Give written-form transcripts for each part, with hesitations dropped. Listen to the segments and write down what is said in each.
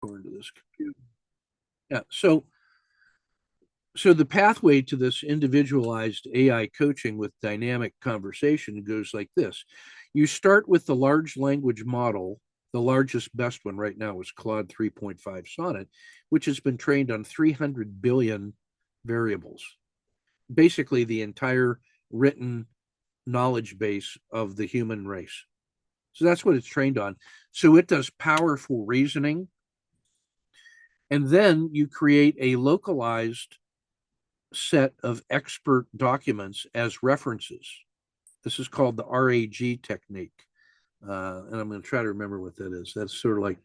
according to this computer. Yeah. So the pathway to this individualized AI coaching with dynamic conversation goes like this. You start with the large language model. The largest, best one right now is Claude 3.5 Sonnet, which has been trained on 300 billion variables, basically the entire written knowledge base of the human race. So that's what it's trained on. So it does powerful reasoning. And then you create a localized set of expert documents as references. This is called the RAG technique. And I'm going to try to remember what that is. That's sort of like,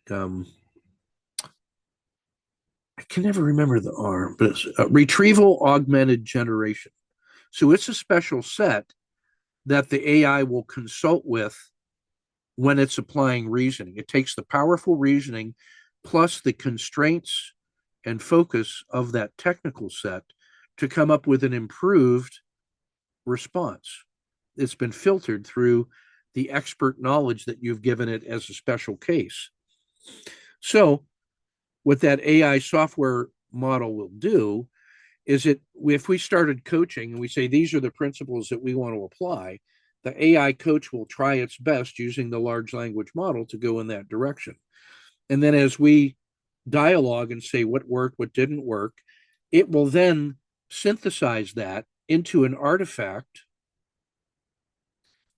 I can never remember the R, but it's retrieval augmented generation. So it's a special set that the AI will consult with when it's applying reasoning. It takes the powerful reasoning plus the constraints and focus of that technical set to come up with an improved response. It's been filtered through the expert knowledge that you've given it as a special case. So what that AI software model will do is if we started coaching and we say these are the principles that we want to apply, the AI coach will try its best using the large language model to go in that direction. And then as we dialogue and say what worked, what didn't work, it will then synthesize that into an artifact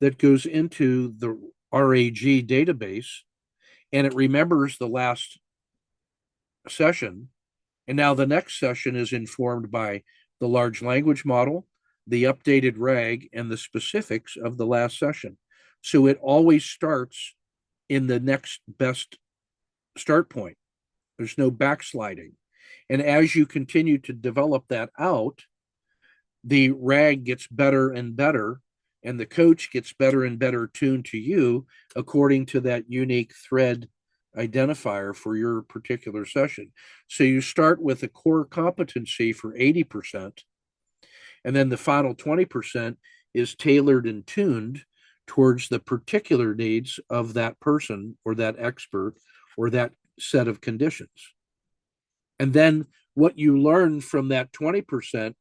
that goes into the RAG database, and it remembers the last session. And now the next session is informed by the large language model, the updated RAG, and the specifics of the last session. So it always starts in the next best start point. There's no backsliding. And as you continue to develop that out, the RAG gets better and better, and the coach gets better and better tuned to you according to that unique thread identifier for your particular session. So you start with a core competency for 80%, and then the final 20% is tailored and tuned towards the particular needs of that person or that expert or that set of conditions. And then what you learn from that 20%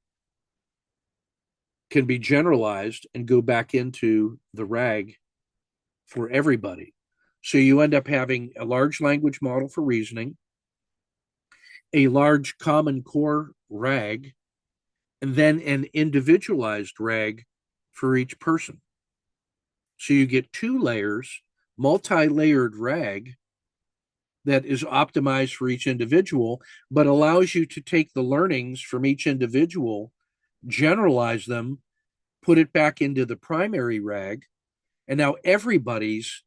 can be generalized and go back into the RAG for everybody. So you end up having a large language model for reasoning, a large common core RAG, and then an individualized RAG for each person. So you get 2 layers, multi-layered RAG that is optimized for each individual, but allows you to take the learnings from each individual, generalize them, put it back into the primary RAG, and now everybody's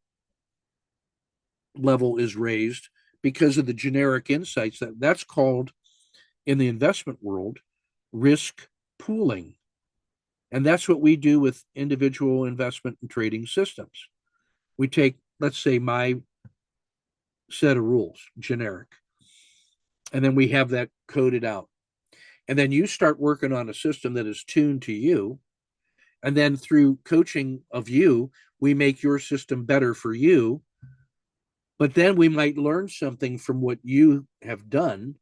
level is raised because of the generic insights. That's called, in the investment world, risk pooling. And that's what we do with individual investment and trading systems. We take, let's say, my set of rules, generic, and then we have that coded out. And then you start working on a system that is tuned to you. And then through coaching of you, we make your system better for you. But then we might learn something from what you have done,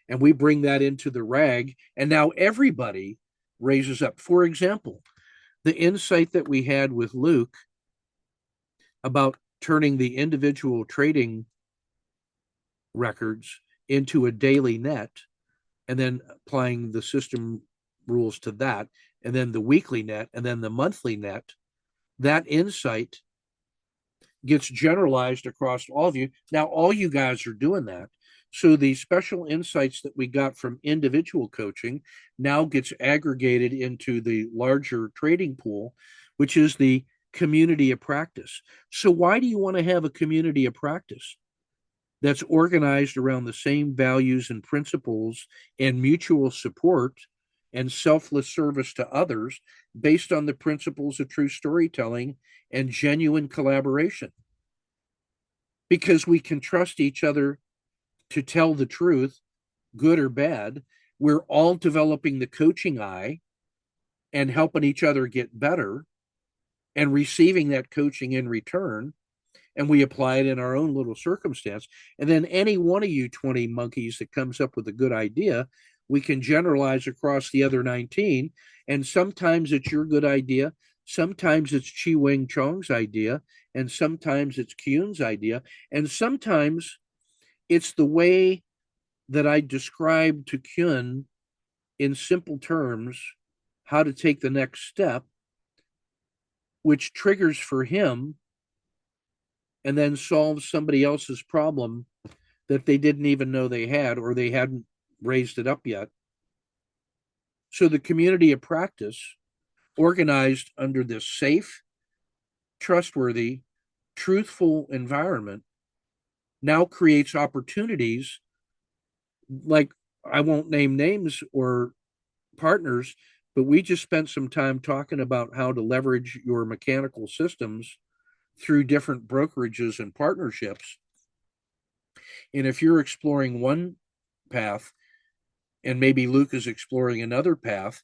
and we bring that into the RAG, and now everybody raises up. For example, the insight that we had with Luke about turning the individual trading records into a daily net and then applying the system rules to that, and then the weekly net, and then the monthly net, that insight gets generalized across all of you. Now, all you guys are doing that. So the special insights that we got from individual coaching now gets aggregated into the larger trading pool, which is the community of practice. So why do you want to have a community of practice that's organized around the same values and principles and mutual support and selfless service to others based on the principles of true storytelling and genuine collaboration? Because we can trust each other to tell the truth, good or bad. We're all developing the coaching eye and helping each other get better and receiving that coaching in return. and we apply it in our own little circumstance. And then any one of you 20 monkeys that comes up with a good idea, we can generalize across the other 19. And sometimes it's your good idea, sometimes it's Chi Wing Chong's idea, and sometimes it's Kyun's idea, and sometimes it's the way that I described to Kyun in simple terms how to take the next step, which triggers for him and then solves somebody else's problem that they didn't even know they had, or they hadn't raised it up yet. So the community of practice, organized under this safe, trustworthy, truthful environment, now creates opportunities. Like, I won't name names or partners, but we just spent some time talking about how to leverage your mechanical systems through different brokerages and partnerships. And if you're exploring one path and maybe Luke is exploring another path,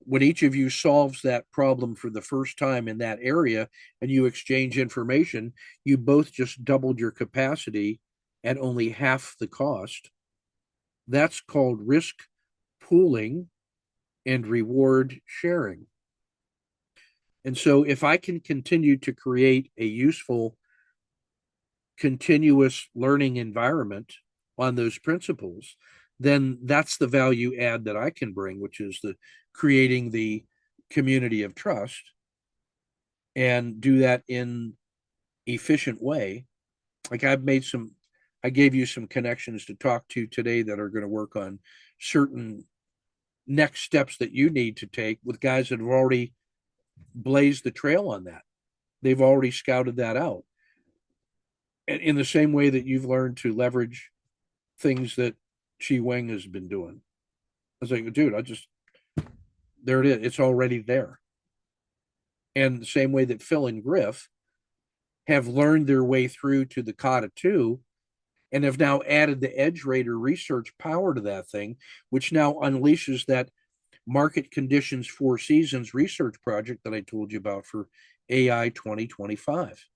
when each of you solves that problem for the first time in that area and you exchange information, you both just doubled your capacity at only half the cost. That's called risk pooling and reward sharing. And so if I can continue to create a useful, continuous learning environment on those principles, then that's the value add that I can bring, which is the creating the community of trust, and do that in efficient way. Like I gave you some connections to talk to today that are going to work on certain next steps that you need to take with guys that have already blazed the trail on that. They've already scouted that out. And in the same way that you've learned to leverage things that Chi Weng has been doing. I was like, dude, there it is. It's already there. And the same way that Phil and Griff have learned their way through to the Kata 2 and have now added the Edge Raider research power to that thing, which now unleashes that market conditions 4 seasons research project that I told you about for AI 2025.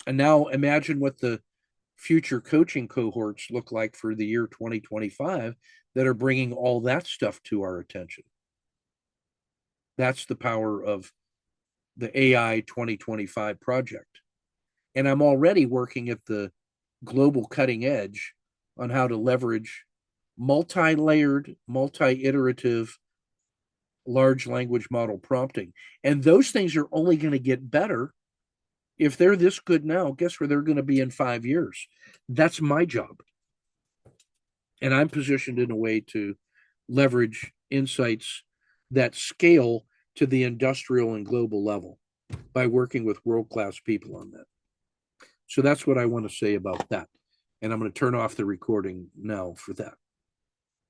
And now imagine what the future coaching cohorts look like for the year 2025 that are bringing all that stuff to our attention. That's the power of the AI 2025 project. And I'm already working at the global cutting edge on how to leverage multi-layered, multi-iterative large language model prompting. And those things are only going to get better. If they're this good now, guess where they're going to be in 5 years? That's my job. And I'm positioned in a way to leverage insights that scale to the industrial and global level by working with world-class people on that. So that's what I want to say about that. And I'm going to turn off the recording now for that.